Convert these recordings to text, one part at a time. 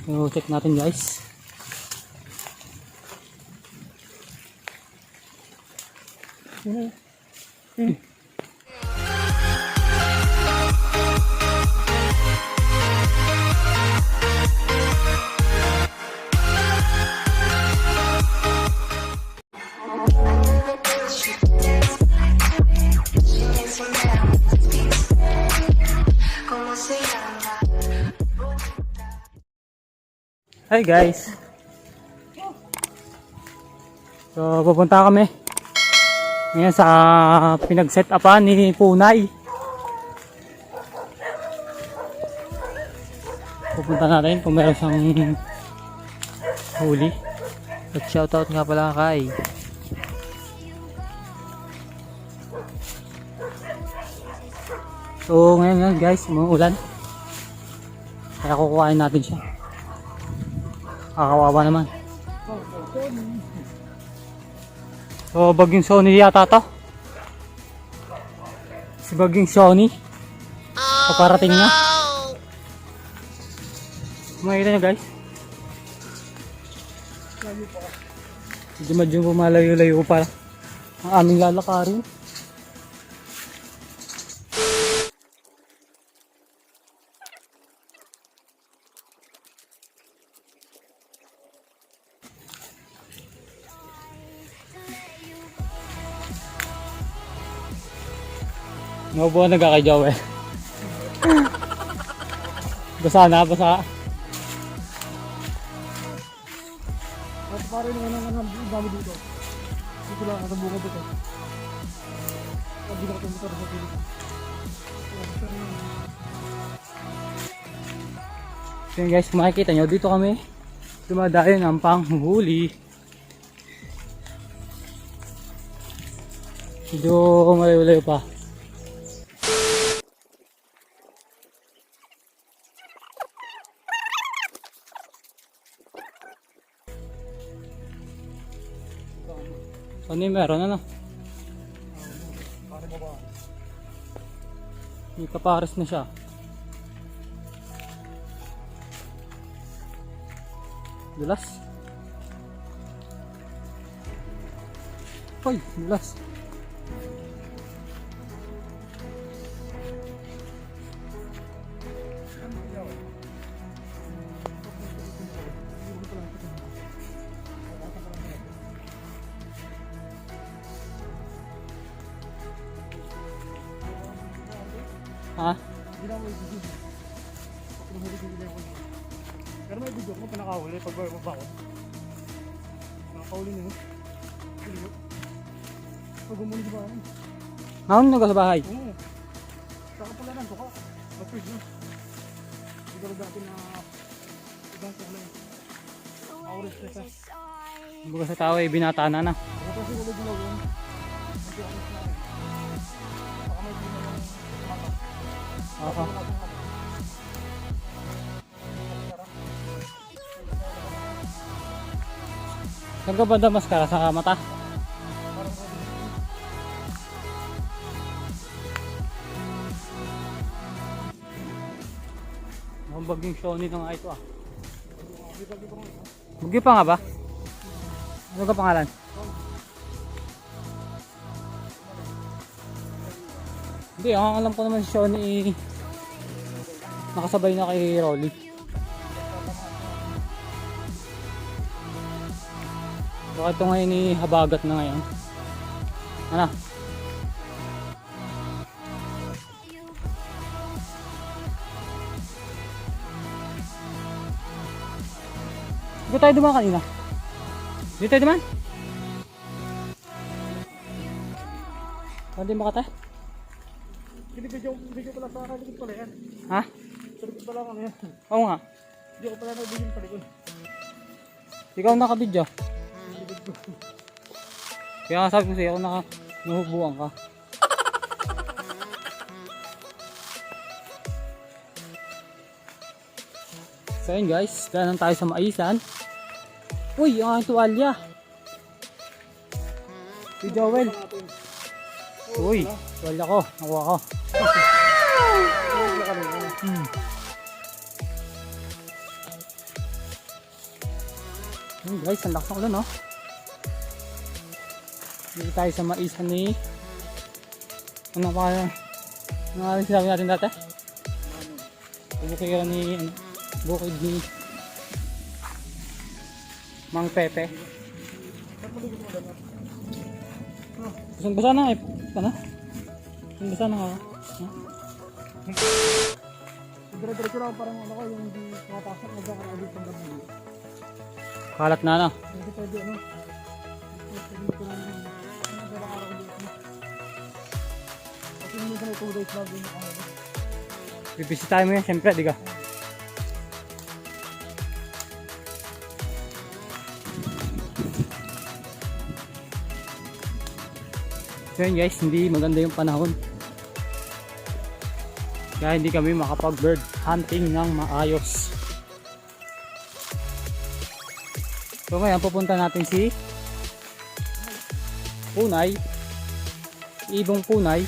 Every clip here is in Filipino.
So, check natin guys. Hi guys. So pupunta kami ngayon sa pinag-set upan ni Punay. Pupunta natin kung meron siyang huli. Nag-shoutout nga pala kay. So ngayon guys, umuulan. Kaya kukuhain natin siya. Kakawawa naman. So Bagyong Sony yata to. Si Bagyong Sony. Paparating na. Makikita nyo guys. Medyo pumalayo-layo pa ang aming lalakarin. Mabuhan na kay Joel. Basa na, basa. At pare naman ang dami dito. Dito lang ang bunga dito. Hindi na ito motor sa pilit. So yun guys, makikita nyo, dito kami dumadayo ng panghuhuli. Medyo malayo-layo pa. Ano yung meron ano? May kapares na siya. Dulas. Hoy, dulas. Ha? Hindi na mo i-video. Pero may video ko pa nakahuli pag babako. Nakahuli na yun. Pag umuli di ba ano? Naon na ka sa bahay? Oo. Saka pala lang suka. Mapwede na. Hindi ka natin na ibang kulay. Auris na siya. Buka sa tao ay binata na na. Ito kasi ulit dilaw yun. Hindi auris na. Baka may di na lang mata. Aha. Saan ka ba maskara sa mata? Ang Bagyong Sony na nga ito ah. Bagyo pa nga ba? Ano ka pangalan? Hindi, ang alam ko naman si Sony nakasabay na kay Rolly. Baka ito ngayon habagat na ngayon. Ano? Dito tayo dumaan kanina. Dito tayo dumaan. Hindi makata? Video pala sa likod pala yan. Ha? Sa likod pala ako yan. Oo nga. Video ko pala nag-video sa likod. Ikaw nakabidyo. Kaya nga sabi ko sa'yo, nahubuan ka. So yun guys, kaya tayo sa maisan. Uy, ang aking tuwalya. Si Joel. Uy, tuwalya ko, nakuha ko. Ayun guys, ang lakas ng ulan, no? Dito tayo sa maisan ni... Ano pa kaya? Ano nga rin sinabi natin dati? Bukid ni... Bukid ni... Mang Pepe. Basang basa na eh. Ano? Basang basa na nga. Dire-diretso lang parang ano ko, yung hindi makapasok, magkakaroon pang gabi. Kalat na na. Hindi pwede ano. Pwede ko lang yung nagkakaroon dito. Kasi hindi na 2 days lang din ako. Bibisitahin mo yan, syempre, di ka? So yun guys, hindi maganda yung panahon. Kaya hindi kami makapag-bird hunting ng maayos. So ngayon, pupunta natin si Punay, Ibong Punay,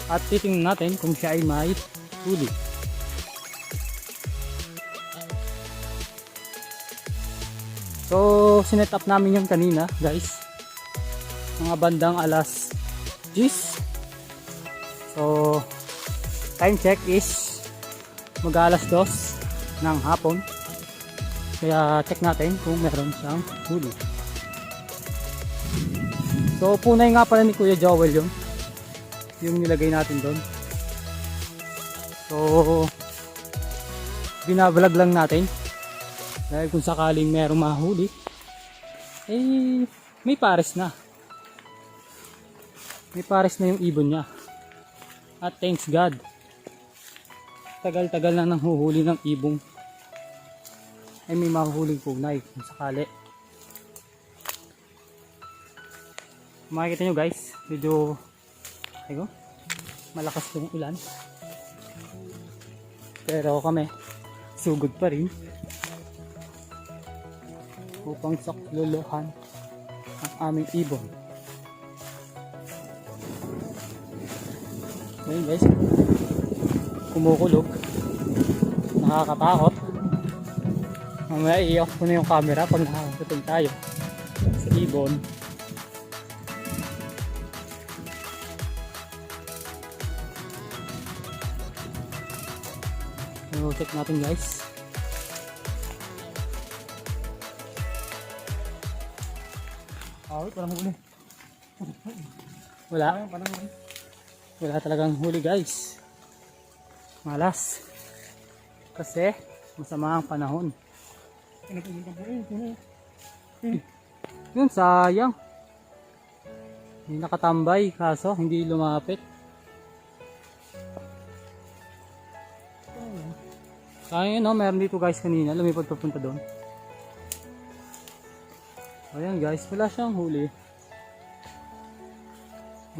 at titingnan natin kung siya ay may huli. So, sinet up namin yung kanina, guys. Mga bandang alas 10. So, time check is mag-alas 2 ng hapon. Kaya check natin kung meron siyang huli. So, punay nga pala ni Kuya Joel yun. Yung nilagay natin doon. So, binablog lang natin. Dahil kung sakaling merong mahuli, eh, may pares na. May pares na yung ibon niya. At thanks God. Tagal-tagal na nang huhuli ng ibong. Ay may mahuhuling punay kung sakali. Makikita nyo guys, medyo ayun, malakas yung ulan. Pero kami, sugod pa rin upang sakluluhan ang aming ibon. Ayun guys, kumukulog, nakakatakot. Mamaya i-off ko na yung camera pag nakakatutog tayo sa ibon. So, check natin guys. Awit, parang huli. Wala. Parang huli. Wala talagang huli guys. Malas. Kasi masama ang panahon. Yun, sayang. Hindi nakatambay kaso hindi lumapit. Sayang yun, no? Meron dito guys kanina. Lumipad papunta doon. Ayan guys, wala siyang huli.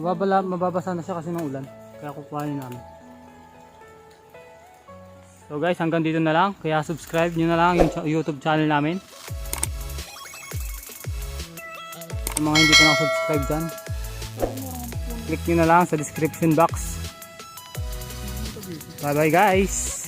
Mababasa na siya kasi ng ulan. Kaya kukuhanin namin. So guys, hanggang dito na lang. Kaya subscribe nyo na lang yung YouTube channel namin. Sa mga hindi pa nakasubscribe dyan, click nyo na lang sa description box. Bye bye guys!